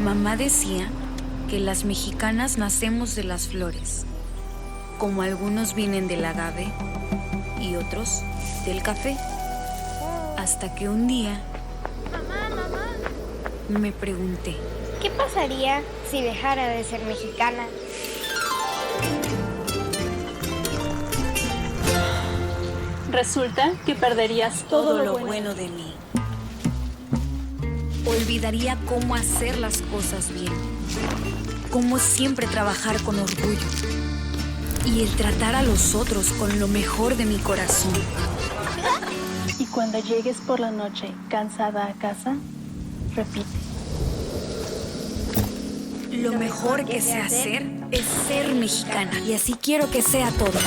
Mamá decía que las mexicanas nacemos de las flores, como algunos vienen del agave y otros del café, hasta que un día me pregunté, ¿qué pasaría si dejara de ser mexicana? Resulta que perderías todo lo bueno de mí. Olvidaría cómo hacer las cosas bien, cómo siempre trabajar con orgullo y el tratar a los otros con lo mejor de mi corazón. Y cuando llegues por la noche cansada a casa, repite. Lo mejor que sé hacer es ser mexicana. Y así quiero que sea todo.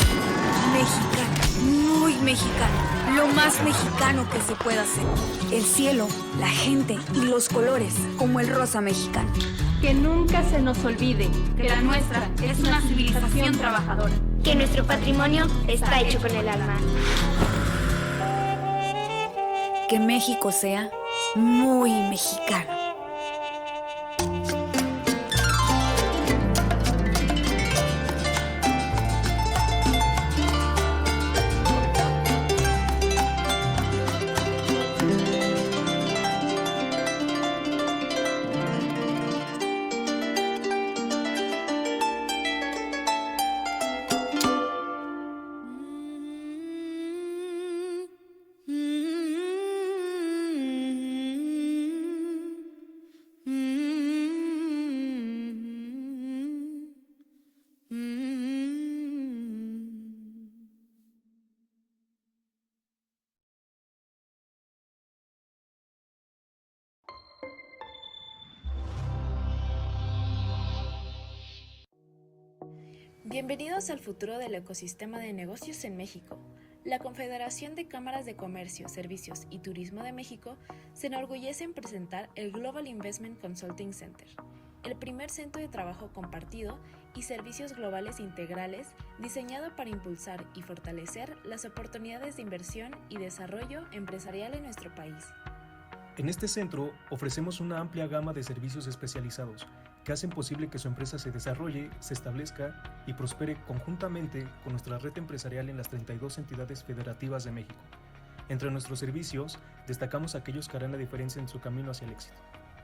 Mexicana, muy mexicana. Lo más mexicano que se pueda hacer. El cielo, la gente y los colores, como el rosa mexicano. Que nunca se nos olvide que la nuestra es una civilización trabajadora. Que nuestro patrimonio está hecho con el alma. Que México sea muy mexicano. Bienvenidos al futuro del ecosistema de negocios en México. La Confederación de Cámaras de Comercio, Servicios y Turismo de México se enorgullece en presentar el Global Investment Consulting Center, el primer centro de trabajo compartido y servicios globales integrales diseñado para impulsar y fortalecer las oportunidades de inversión y desarrollo empresarial en nuestro país. En este centro ofrecemos una amplia gama de servicios especializados que hacen posible que su empresa se desarrolle, se establezca y prospere conjuntamente con nuestra red empresarial en las 32 entidades federativas de México. Entre nuestros servicios, destacamos aquellos que harán la diferencia en su camino hacia el éxito.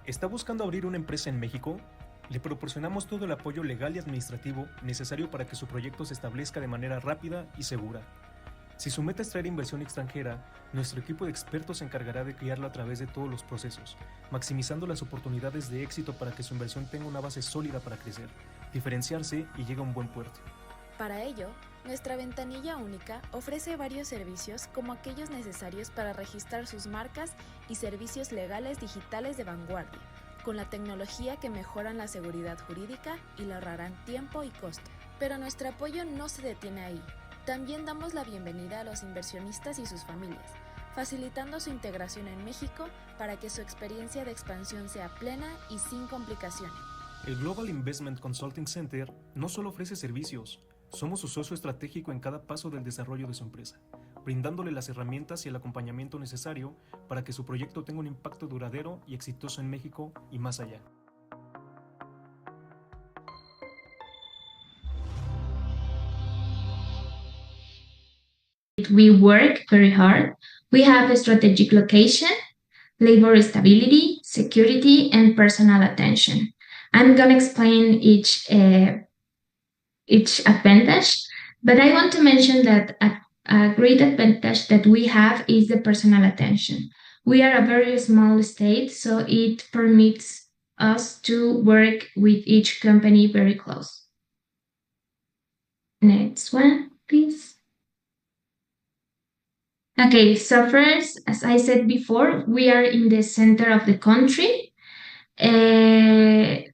¿Está buscando abrir una empresa en México? Le proporcionamos todo el apoyo legal y administrativo necesario para que su proyecto se establezca de manera rápida y segura. Si su meta es traer inversión extranjera, nuestro equipo de expertos se encargará de guiarlo a través de todos los procesos, maximizando las oportunidades de éxito para que su inversión tenga una base sólida para crecer, diferenciarse y llegue a un buen puerto. Para ello, nuestra ventanilla única ofrece varios servicios como aquellos necesarios para registrar sus marcas y servicios legales digitales de vanguardia, con la tecnología que mejoran la seguridad jurídica y le ahorrarán tiempo y costo. Pero nuestro apoyo no se detiene ahí. También damos la bienvenida a los inversionistas y sus familias, facilitando su integración en México para que su experiencia de expansión sea plena y sin complicaciones. El Global Investment Consulting Center no solo ofrece servicios, somos su socio estratégico en cada paso del desarrollo de su empresa, brindándole las herramientas y el acompañamiento necesario para que su proyecto tenga un impacto duradero y exitoso en México y más allá. We work very hard. We have a strategic location, labor stability, security, and personal attention. I'm going to explain each advantage, but I want to mention that a great advantage that we have is the personal attention. We are a very small state, so it permits us to work with each company very close. Next one, please. Okay, so first, as I said before, we are in the center of the country. The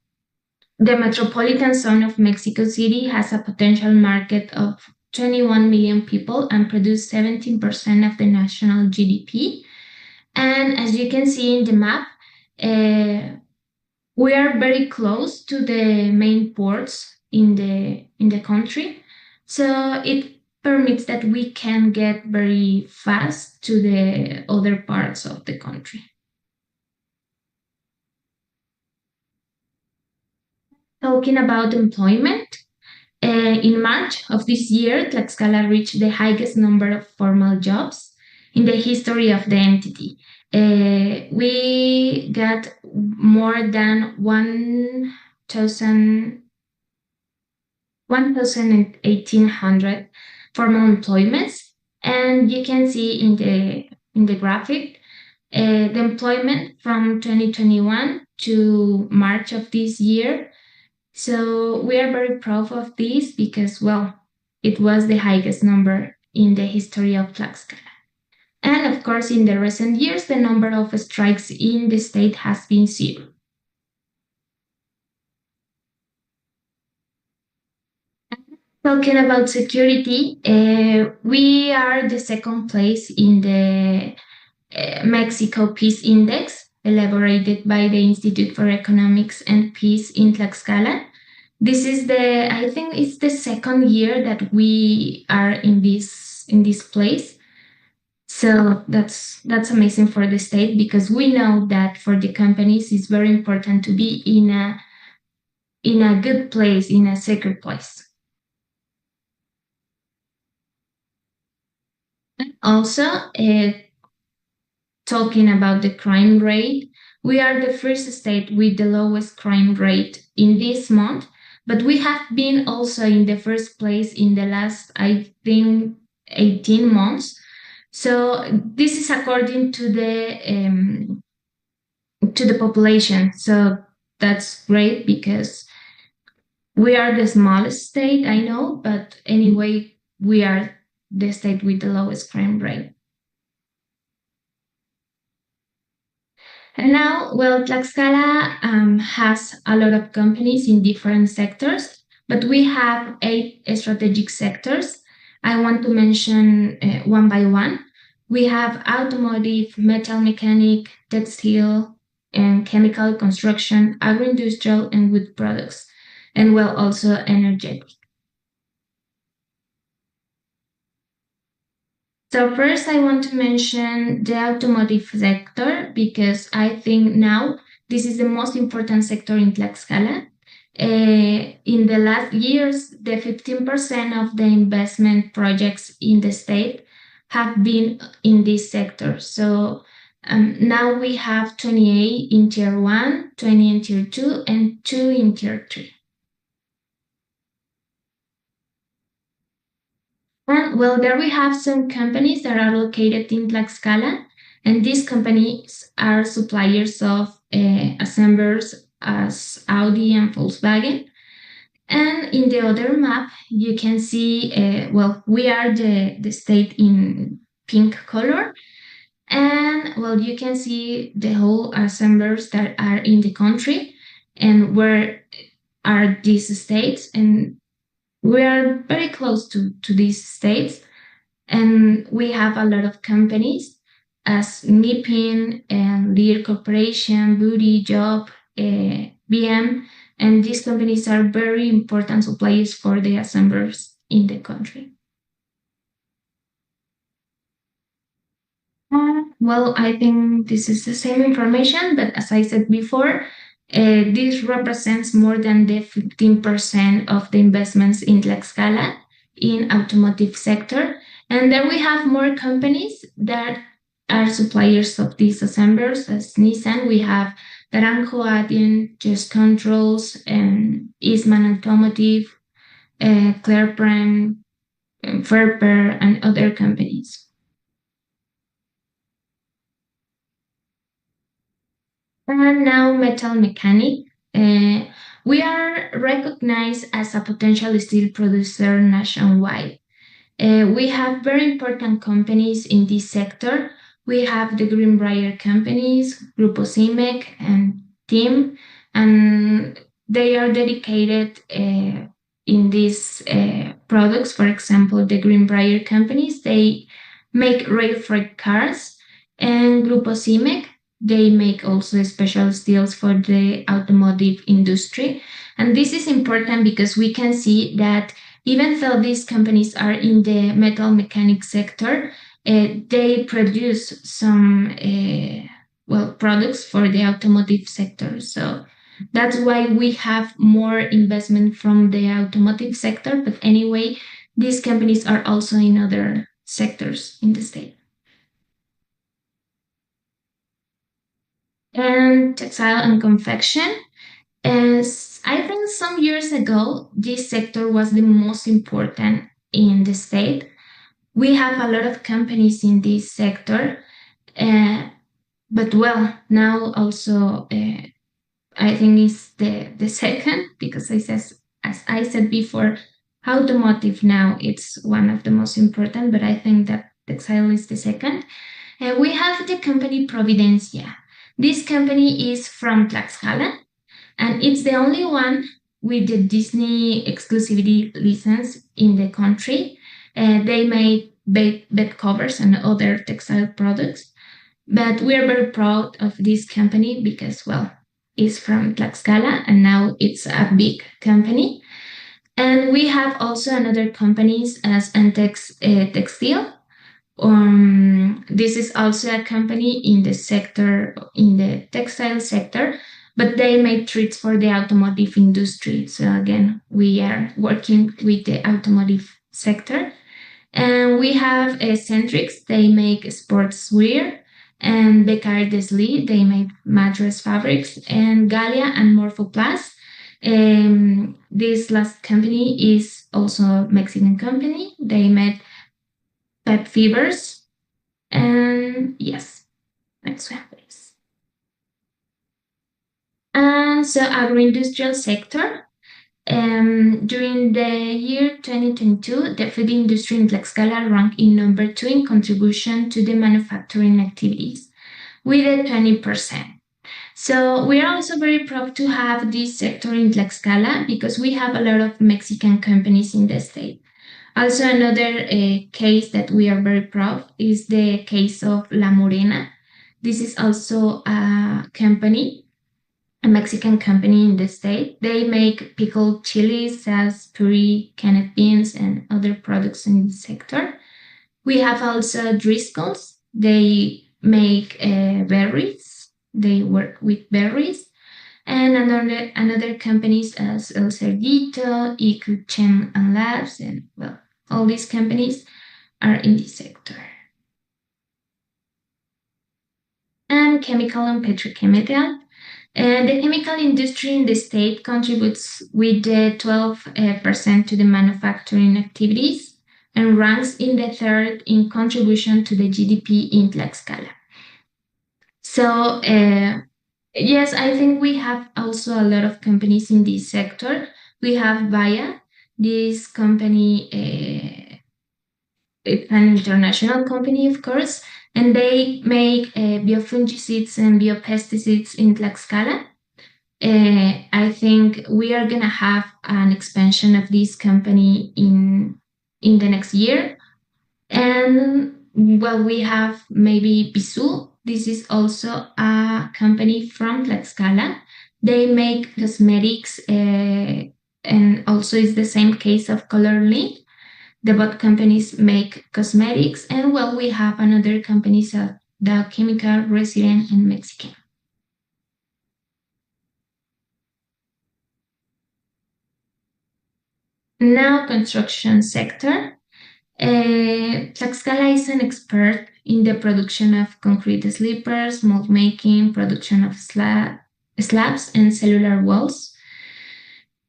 metropolitan zone of Mexico City has a potential market of 21 million people and produce 17% of the national GDP. And as you can see in the map, we are very close to the main ports in the country. So it permits that we can get very fast to the other parts of the country. Talking about employment, in March of this year, Tlaxcala reached the highest number of formal jobs in the history of the entity. We got more than 1,800 formal employments, and you can see in the graphic the employment from 2021 to March of this year. So we are very proud of this because, well, it was the highest number in the history of Tlaxcala. And of course, in the recent years, the number of strikes in the state has been zero. Talking about security, we are the second place in the Mexico Peace Index, elaborated by the Institute for Economics and Peace in Tlaxcala. This is I think it's the second year that we are in this place. So that's amazing for the state because we know that for the companies it's very important to be in a good place, in a secure place. Also, talking about the crime rate, we are the first state with the lowest crime rate in this month, but we have been also in the first place in the last, I think, 18 months. So this is according to the population. So that's great because we are the smallest state, I know, but anyway, we are the state with the lowest crime rate. And now, well, Tlaxcala has a lot of companies in different sectors, but we have 8 strategic sectors. I want to mention one by one. We have automotive, metal mechanic, textile, and chemical construction, agro-industrial, and wood products, and well, also energetic. So first, I want to mention the automotive sector because I think now this is the most important sector in Tlaxcala. In the last years, the 15% of the investment projects in the state have been in this sector. So now we have 28 in Tier 1, 20 in Tier 2, and 2 in Tier 3. And well, there we have some companies that are located in Tlaxcala, and these companies are suppliers of assemblers as Audi and Volkswagen. And in the other map, you can see, well, we are the state in pink color. And well, you can see the whole assemblers that are in the country and where are these states. And we are very close to these states. And we have a lot of companies as Nipin and Lear Corporation, Booty, Job, BM, and these companies are very important suppliers for the assemblers in the country. Well, I think this is the same information, but as I said before, this represents more than the 15% of the investments in Tlaxcala in automotive sector. And then we have more companies that are suppliers of these assemblers as Nissan. We have Naranjo Adyen, Just Controls, and Eastman Automotive, Clairprem, Ferper, and other companies. And now metal mechanic. We are recognized as a potential steel producer nationwide. We have very important companies in this sector. We have the Greenbrier companies, Grupo Cimec and TIM, and they are dedicated in these products. For example, the Greenbrier companies, they make rail freight cars, and Grupo Cimec, they make also special steels for the automotive industry. And this is important because we can see that even though these companies are in the metal mechanic sector, they produce some products for the automotive sector. So That's why we have more investment from the automotive sector. But anyway, these companies are also in other sectors in the state. And textile and confection. As I think some years ago, this sector was the most important in the state. We have a lot of companies in this sector, but well, now also I think it's the second because as I said before, automotive now it's one of the most important, but I think that textile is the second. We have the company Providencia. This company is from Tlaxacala, and it's the only one with the Disney exclusivity license in the country. They made bed covers and other textile products. But we are very proud of this company because, well, it's from Tlaxcala and now it's a big company. And we have also another companies as Antex Textile. This is also a company in the sector, in the textile sector, but they make treats for the automotive industry. So again, we are working with the automotive sector. And we have Centrix, they make sportswear, and Becar Desli, they make mattress fabrics, and Galia and Morphoplast. This last company is also a Mexican company. They made pet fevers. And yes, next one, please. And so agro-industrial sector. During the year 2022, the food industry in Tlaxcala ranked in number 2 in contribution to the manufacturing activities with a 20%. So we are also very proud to have this sector in Tlaxcala because we have a lot of Mexican companies in the state. Also, another case that we are very proud is the case of La Morena. This is also a company, a Mexican company in the state. They make pickled chilies, sauce, puree, canned beans, and other products in the sector. We have also Driscoll's. They make berries. They work with berries. And another companies as El Cerdito, Chen and Labs, and well, all these companies are in this sector. And chemical and petrochemical. The chemical industry in the state contributes with 12% to the manufacturing activities and ranks in the third in contribution to the GDP in Tlaxcala. So, yes, I think we have also a lot of companies in this sector. We have Vaya, this company, it's an international company, of course, and they make biofungicides and biopesticides in Tlaxcala. I think we are gonna have an expansion of this company in the next year. And well, we have maybe Pisu. This is also a company from Tlaxcala. They make cosmetics, and also it's the same case of Color Link. The both companies make cosmetics, and well, we have another companies of Dow Chemical, Resident, and Mexican. Now, construction sector. Tlaxcala is an expert in the production of concrete sleepers, mold making, production of slabs, and cellular walls.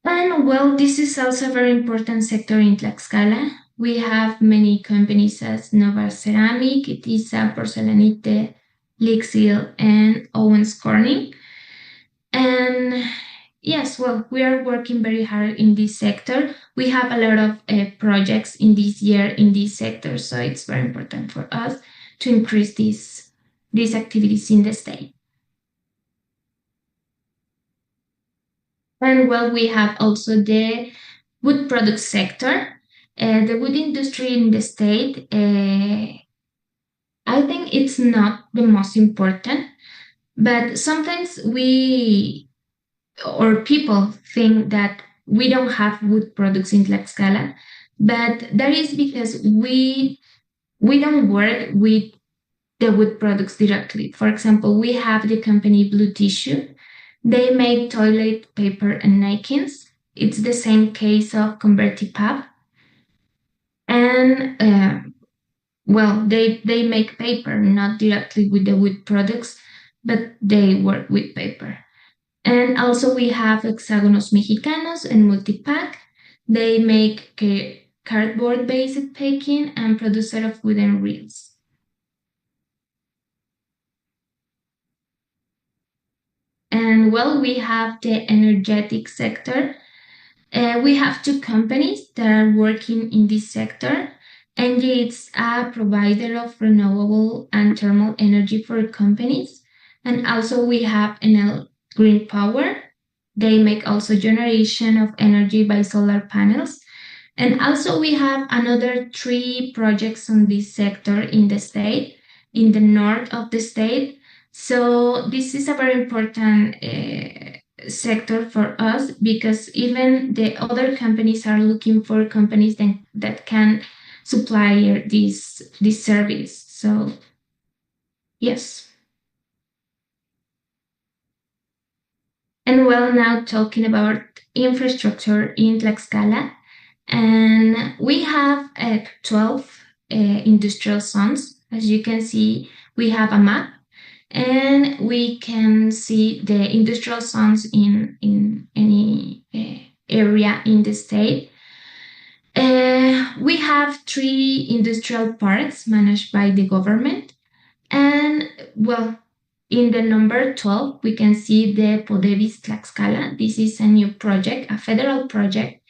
And well, this is also a very important sector in Tlaxcala. We have many companies as Nova Ceramic, Itisa, Porcelanite, Lixil, and Owens Corning. And yes, well, we are working very hard in this sector. We have a lot of projects in this year in this sector, so it's very important for us to increase these activities in the state. And well, we have also the wood product sector. The wood industry in the state, I think it's not the most important, but sometimes we or people think that we don't have wood products in Tlaxcala, but that is because we don't work with the wood products directly. For example, we have the company Blue Tissue. They make toilet paper and napkins. It's the same case of Convertipap. And well, they make paper, not directly with the wood products, but they work with paper. And also we have Hexágonos Mexicanos and Multipack. They make cardboard-based packing and producer of wooden reels. And well, we have the energetic sector. We have two companies that are working in this sector. ENGIE is a provider of renewable and thermal energy for companies. And also we have Enel Green Power. They make also generation of energy by solar panels. And also we have another 3 projects on this sector in the state, in the north of the state. So this is a very important sector for us because even the other companies are looking for companies that can supply this service. So yes. And well, now talking about infrastructure in Tlaxcala, and we have 12 industrial zones. As you can see, we have a map and we can see the industrial zones in any area in the state. We have 3 industrial parks managed by the government. And well, in the number 12, we can see the Podevis Tlaxcala. This is a new project, a federal project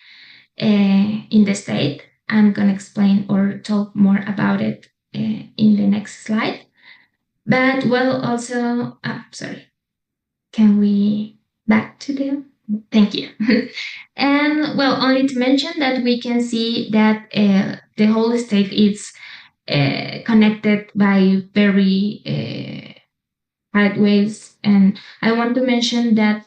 in the state. I'm going to explain or talk more about it in the next slide. But well, also, sorry, can we back to the, thank you. And well, only to mention that we can see that the whole state is connected by very highways. And I want to mention that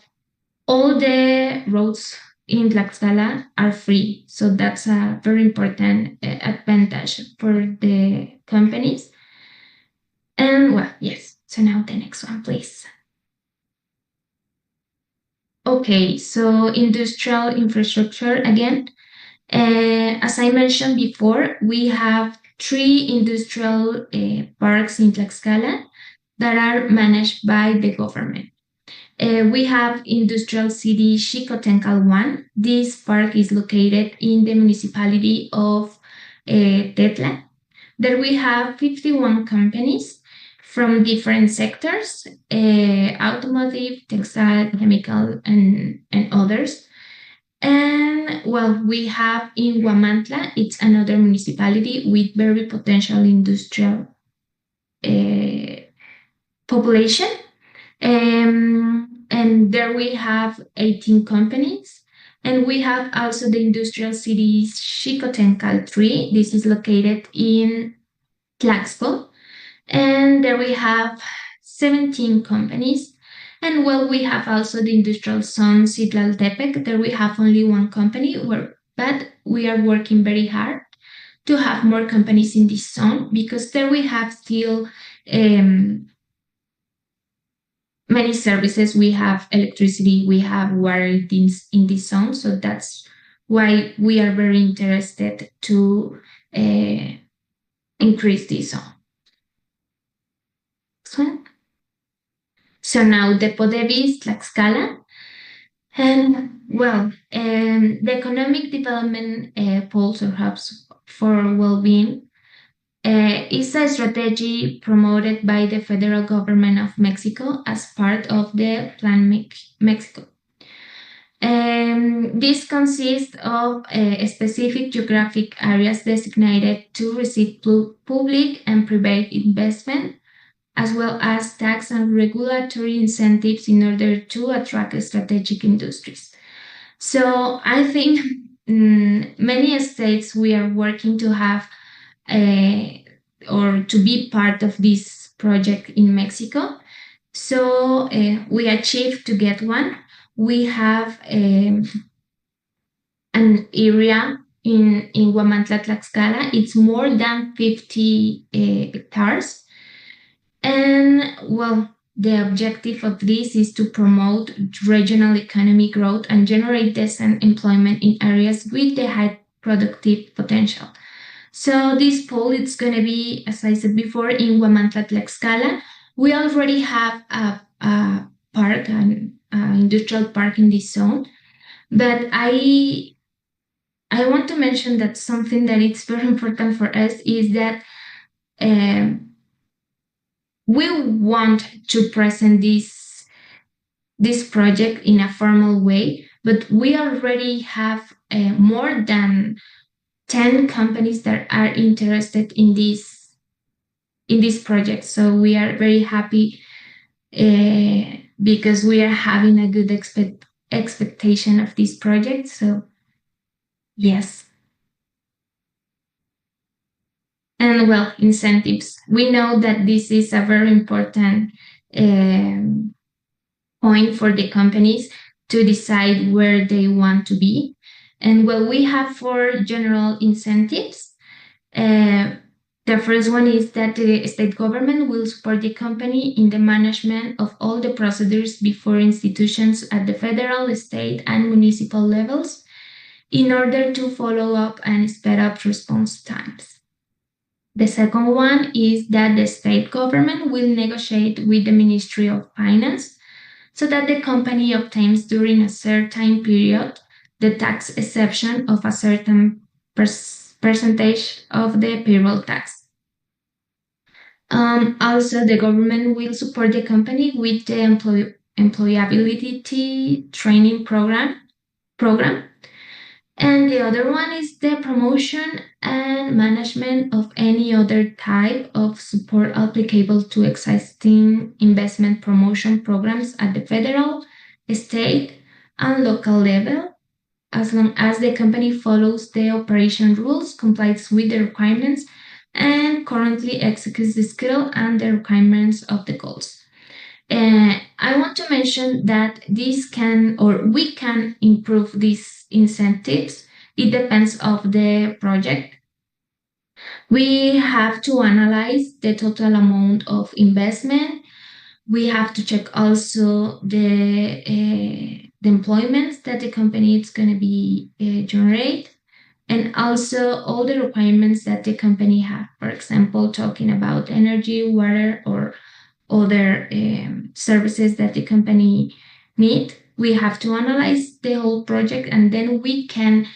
all the roads in Tlaxcala are free. So that's a very important advantage for the companies. And well, yes. So now the next one, please. Okay, so industrial infrastructure again. As I mentioned before, we have 3 industrial parks in Tlaxcala that are managed by the government. We have Industrial City Xicotencal 1. This park is located in the municipality of Tetla. There we have 51 companies from different sectors, automotive, textile, chemical, and others. And well, we have in Huamantla, it's another municipality with very potential industrial population. And there we have 18 companies. And we have also the industrial city Xicotencal 3. This is located in Tlaxco. And there we have 17 companies. And well, we have also the industrial zone Citlaltepec. There we have only 1 company, but we are working very hard to have more companies in this zone because there we have still many services. We have electricity, we have water in this zone. So that's why we are very interested to increase this zone. Next one. So now the Podevis Tlaxcala. And well, the economic development pulse or hubs for well-being is a strategy promoted by the federal government of Mexico as part of the Plan Mexico. This consists of specific geographic areas designated to receive public and private investment, as well as tax and regulatory incentives in order to attract strategic industries. So I think many states we are working to have or to be part of this project in Mexico. So we achieved to get one. We have an area in Huamantla, Tlaxcala. It's more than 50 hectares. And well, the objective of this is to promote regional economic growth and generate decent employment in areas with the high productive potential. So this poll is going to be, as I said before, in Huamantla, Tlaxcala. We already have a park, an industrial park in this zone, but I want to mention that something that is very important for us is that we want to present this project in a formal way, but we already have more than 10 companies that are interested in this project. So we are very happy because we are having a good expectation of this project. So yes. And well, incentives. We know that this is a very important point for the companies to decide where they want to be. And well, we have 4 general incentives. The first one is that the state government will support the company in the management of all the procedures before institutions at the federal, state, and municipal levels in order to follow up and speed up response times. The second one is that the state government will negotiate with the Ministry of Finance so that the company obtains during a certain period the tax exception of a certain percentage of the payroll tax. Also, the government will support the company with the employability training program. And the other one is the promotion and management of any other type of support applicable to existing investment promotion programs at the federal, state, and local level, as long as the company follows the operation rules, complies with the requirements, and currently executes the schedule and the requirements of the goals. I want to mention that we can improve these incentives. It depends of the project. We have to analyze the total amount of investment. We have to check also the employments that the company is going to be generate, and also all the requirements that the company have. For example, talking about energy, water, or other services that the company need. We have to analyze the whole project, and then we can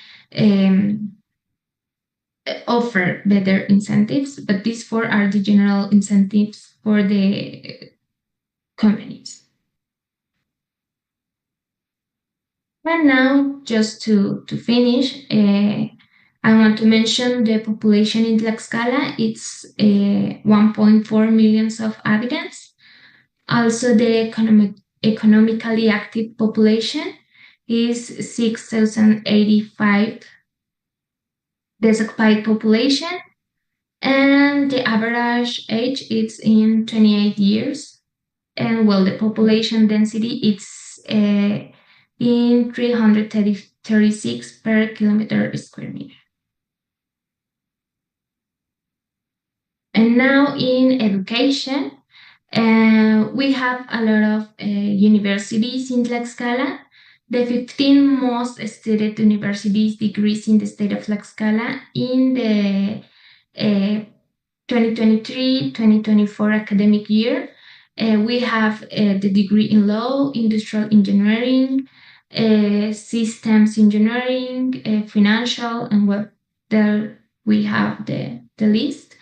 offer better incentives. But these 4 are the general incentives for the companies. And now, just to finish, I want to mention the population in Tlaxcala. It's 1.4 million of inhabitants. Also, the economically active population is 6,085 desoccupied population, and the average age is in 28 years. And well, the population density it's in 336 per kilometer square meter. And now in education, we have a lot of universities in Tlaxcala. The 15 most studied universities degrees in the state of Tlaxcala in the 2023-2024 academic year. We have the degree in law, industrial engineering, systems engineering, financial, and web. There we have the list.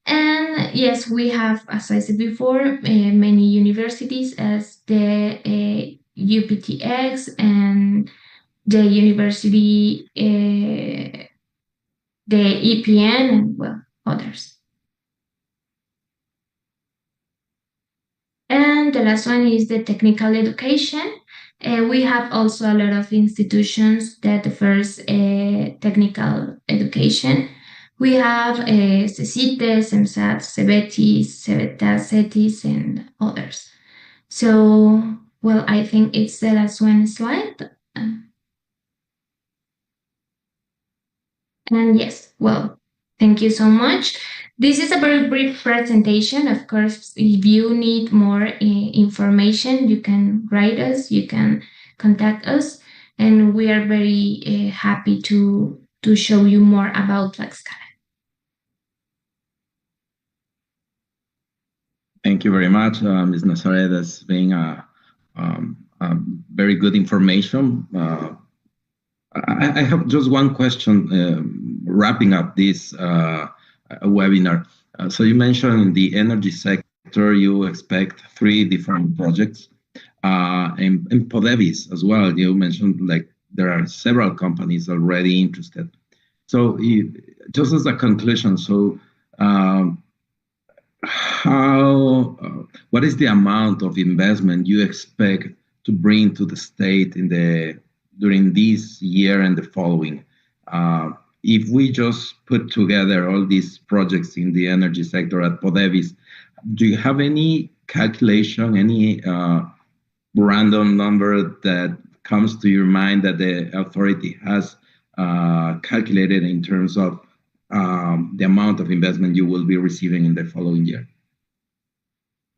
And yes, we have, as I said before, many universities as the UPTX and the university, the EPN, and well, others. And the last one is the technical education. We have also a lot of institutions that offers technical education. We have CECITES, EMSAT, CEBETIS, CEBETAS, CETIS, and others. So, well, I think it's the last one slide. And yes, well, thank you so much. This is a very brief presentation. Of course, if you need more information, you can write us, you can contact us, and we are very happy to show you more about Tlaxcala. Thank you very much, Ms. Nazareth. That's been very good information. I have just one question wrapping up this webinar. So you mentioned in the energy sector, you expect 3 different projects. In Podevis as well, you mentioned like there are several companies already interested. So just as a conclusion, so what is the amount of investment you expect to bring to the state during this year and the following? If we just put together all these projects in the energy sector at Podevis, do you have any calculation, any random number that comes to your mind that the authority has calculated in terms of the amount of investment you will be receiving in the following year?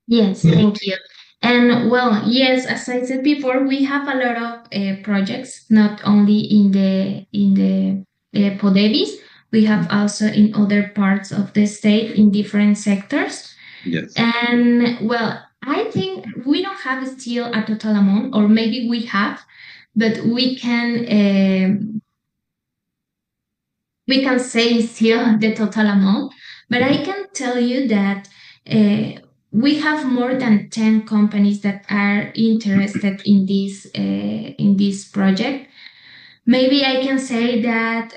Yes, thank you. And well, yes, as I said before, we have a lot of projects, not only in the Podevis, we have also in other parts of the state in different sectors. Yes. And well, I think we don't have still a total amount, or maybe we have, but we can say still the total amount. But I can tell you that we have more than 10 companies that are interested in this project. Maybe I can say that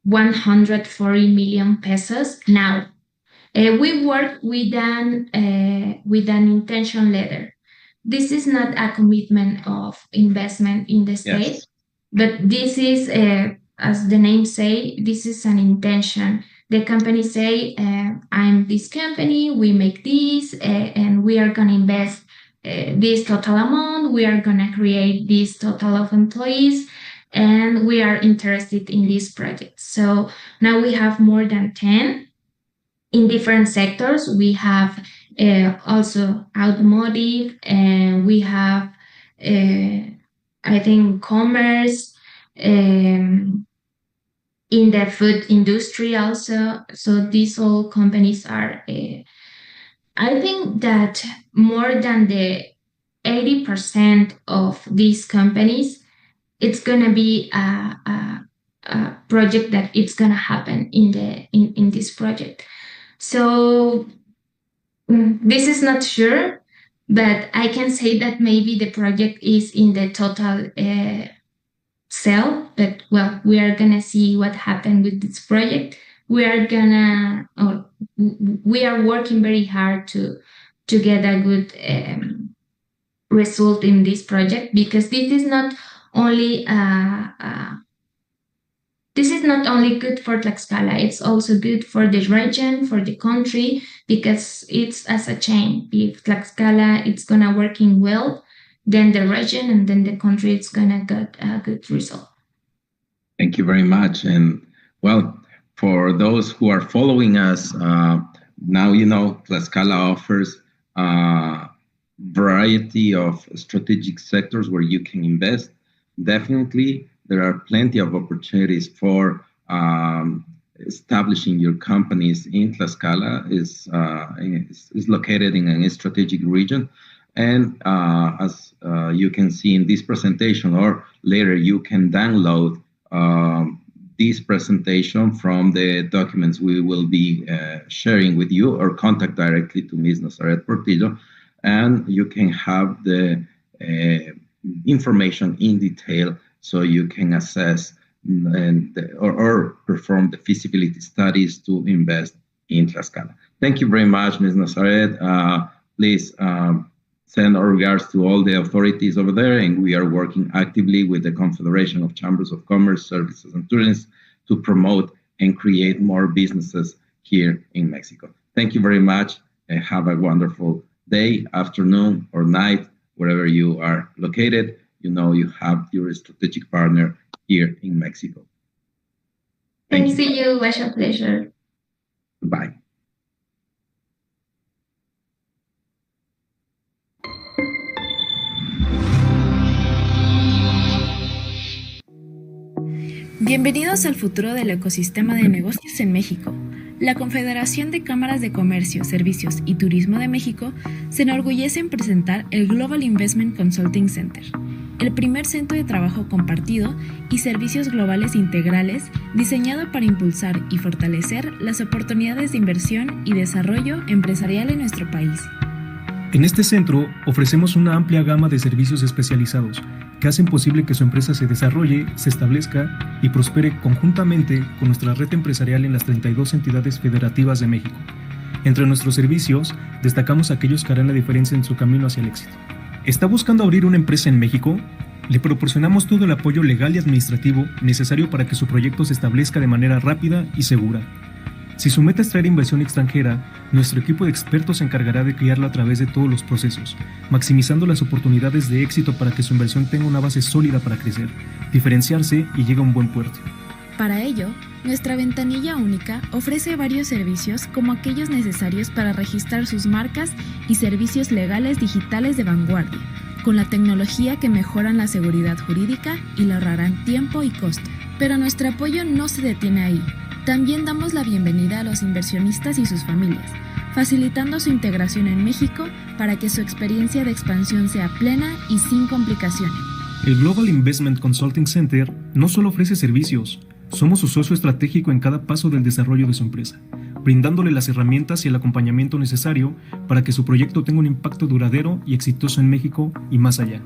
140 million pesos. Now, we work with an intention letter. This is not a commitment of investment in the state, Yes. but this is, as the name say, this is an intention. The company say, I'm this company, we make this, and we are gonna invest this total amount, we are gonna create this total of employees, and we are interested in this project. So now we have more than 10 in different sectors. We have also automotive, and we have, I think, commerce, in the food industry also. So these all companies are, I think that more than the 80% of these companies, it's gonna be a project that it's gonna happen in this project. So this is not sure, but I can say that maybe the project is in the total sell, but well, we are gonna see what happened with this project. We are working very hard to get a good result in this project, because this is not only good for Tlaxcala, it's also good for the region, for the country, because it's as a chain. If Tlaxcala it's gonna working well, then the region and then the country is gonna get a good result. Thank you very much. And well, for those who are following us, now you know Tlaxcala offers a variety of strategic sectors where you can invest. Definitely, there are plenty of opportunities for establishing your companies in Tlaxcala. Is located in a strategic region. And as you can see in this presentation, or later you can download this presentation from the documents we will be sharing with you, or contact directly to Ms. Nazareth Portillo, and you can have the information in detail, so you can assess or perform the feasibility studies to invest in Tlaxcala. Thank you very much, Ms. Nazareth. Please send our regards to all the authorities over there, and we are working actively with the Confederation of Chambers of Commerce, Services, and Tourism to promote and create more businesses here in Mexico. Thank you very much, and have a wonderful day, afternoon, or night, wherever you are located. You know you have your strategic partner here in Mexico. Thanks to you. It was a pleasure. Bye. Bienvenidos al futuro del ecosistema de negocios en México. La Confederación de Cámaras de Comercio, Servicios y Turismo de México se enorgullece en presentar el Global Investment Consulting Center, el primer centro de trabajo compartido y servicios globales integrales diseñado para impulsar y fortalecer las oportunidades de inversión y desarrollo empresarial en nuestro país. En este centro ofrecemos una amplia gama de servicios especializados que hacen posible que su empresa se desarrolle, se establezca y prospere conjuntamente con nuestra red empresarial en las 32 entidades federativas de México. Entre nuestros servicios, destacamos aquellos que harán la diferencia en su camino hacia el éxito. ¿Está buscando abrir una empresa en México? Le proporcionamos todo el apoyo legal y administrativo necesario para que su proyecto se establezca de manera rápida y segura. Si su meta es traer inversión extranjera, nuestro equipo de expertos se encargará de guiarla a través de todos los procesos, maximizando las oportunidades de éxito para que su inversión tenga una base sólida para crecer, diferenciarse y llegue a un buen puerto. Para ello, nuestra ventanilla única ofrece varios servicios como aquellos necesarios para registrar sus marcas y servicios legales digitales de vanguardia, con la tecnología que mejoran la seguridad jurídica y le ahorrarán tiempo y costo. Pero nuestro apoyo no se detiene ahí. También damos la bienvenida a los inversionistas y sus familias, facilitando su integración en México para que su experiencia de expansión sea plena y sin complicaciones. El Global Investment Consulting Center no solo ofrece servicios, somos su socio estratégico en cada paso del desarrollo de su empresa, brindándole las herramientas y el acompañamiento necesario para que su proyecto tenga un impacto duradero y exitoso en México y más allá.